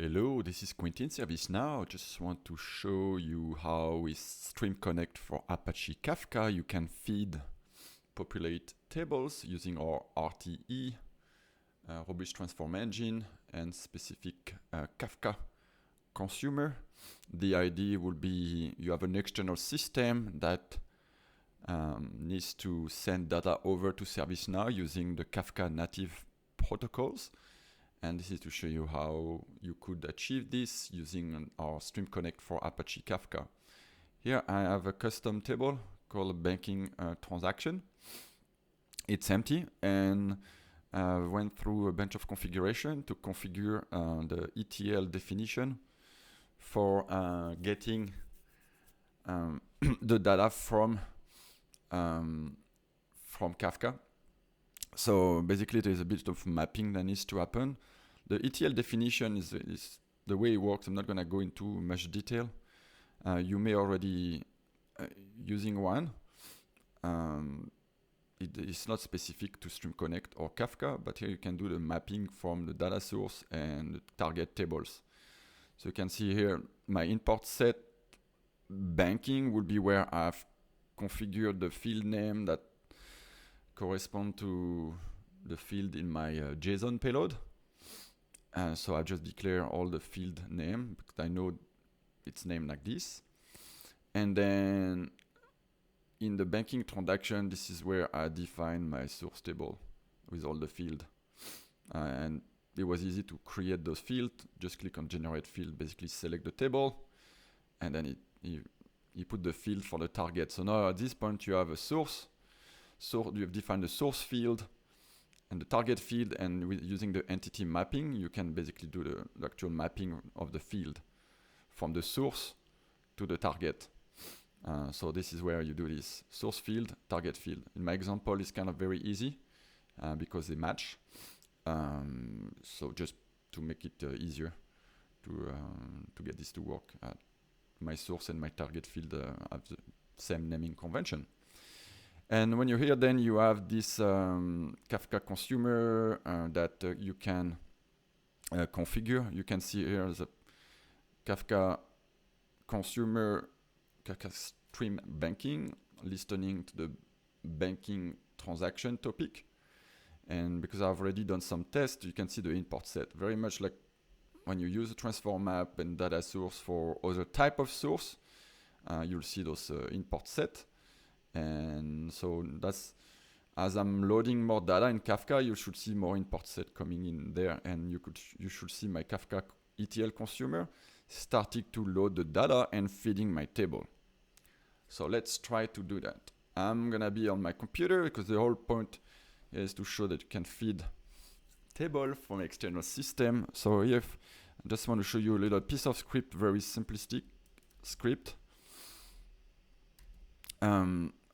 Hello, this is Quentin, ServiceNow. Just want to show you how with Stream Connect for Apache Kafka you can feed, populate tables using our RTE, robust transform engine, and specific Kafka consumer. The idea will be you have an external system that needs to send data over to ServiceNow using the Kafka native protocols. And this is to show you how you could achieve this using our Stream Connect for Apache Kafka. Here I have a custom table called banking transaction. It's empty, and went through a bunch of configuration to configure the ETL definition for getting the data from Kafka. So basically there's a bit of mapping that needs to happen. The ETL definition is the way it works. I'm not going to go into much detail. You may already using one. It is not specific to Stream Connect or Kafka, but here you can do the mapping from the data source and the target tables. So you can see here my import set banking will be where I've configured the field name that correspond to the field in my JSON payload. So I just declare all the field name because I know it's named like this. And then in the banking transaction, this is where I define my source table with all the field. And it was easy to create those fields. Just click on generate field, basically select the table, and then you put the field for the target. So now at this point you have a source. So you have defined the source field and the target field, and with using the entity mapping, you can basically do the actual mapping of the field from the source to the target. So this is where you do this source field, target field. In my example, it's kind of very easy because they match. So just to make it easier to get this to work, my source and my target field have the same naming convention. And when you're here, then you have this Kafka consumer that you can configure. You can see here the Kafka consumer, Kafka stream banking, listening to the banking transaction topic. And because I've already done some tests, you can see the import set. Very much like when you use a transform map and data source for other type of source, you'll see those import set. And so that's, as I'm loading more data in Kafka, you should see more import set coming in there, and you should see my Kafka ETL consumer starting to load the data and feeding my table. So let's try to do that. I'm gonna be on my computer because the whole point is to show that you can feed table from external system. So here I just want to show you a little piece of script, very simplistic script.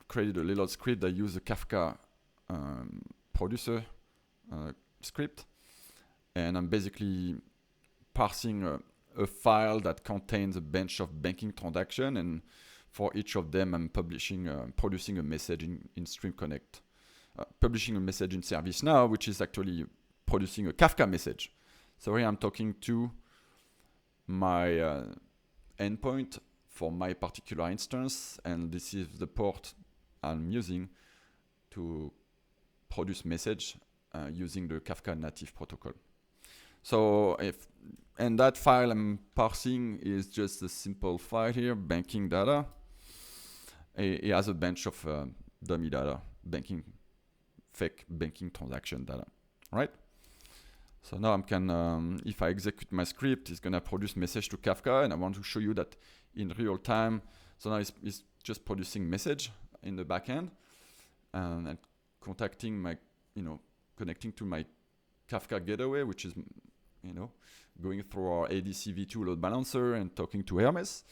Created a little script that uses a Kafka producer script, and I'm basically parsing a file that contains a bunch of banking transactions, and for each of them I'm producing a message in Stream Connect, publishing a message in ServiceNow, which is actually producing a Kafka message. So here I'm talking to my endpoint for my particular instance, and this is the port I'm using to produce message using the Kafka native protocol. So and that file I'm parsing is just a simple file here, banking data. It has a bunch of dummy data, fake banking transaction data, right? So now I can, if I execute my script, it's gonna produce message to Kafka, and I want to show you that in real time. So now it's just producing message in the backend and contacting my, connecting to my Kafka gateway, which is, going through our ADC v2 load balancer and talking to Hermes.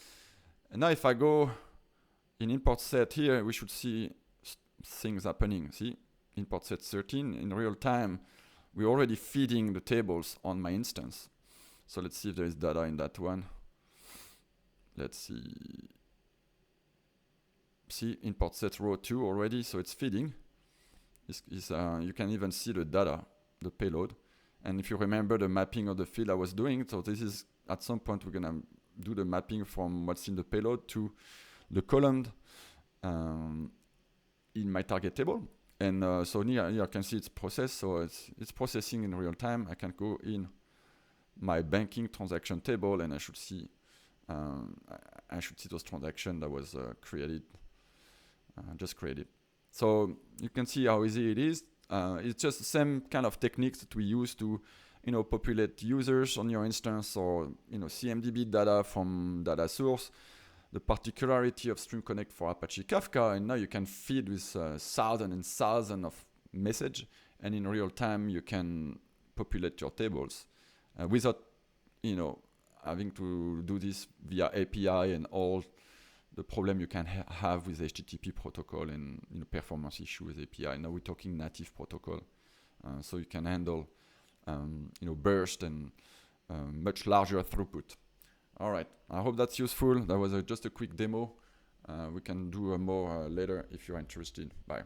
And now if I go in import set here, we should see things happening. See, import set 13 in real time. We're already feeding the tables on my instance. So let's see if there is data in that one. Let's see. See, import set row 2 already, so it's feeding. You can even see the data, the payload. And if you remember the mapping of the field I was doing, so this is at some point we're gonna do the mapping from what's in the payload to the column in my target table. And so here you can see it's processed, so it's processing in real time. I can go in my banking transaction table, and I should see those transactions that was just created. So you can see how easy it is. It's just the same kind of techniques that we use to, populate users on your instance, or CMDB data from data source. The particularity of Stream Connect for Apache Kafka, and now you can feed with thousands and thousands of messages, and in real time you can populate your tables without, having to do this via API and all the problem you can have with HTTP protocol and performance issue with API. Now we're talking native protocol, so you can handle burst and much larger throughput. All right, I hope that's useful. That was just a quick demo. We can do more later if you're interested. Bye.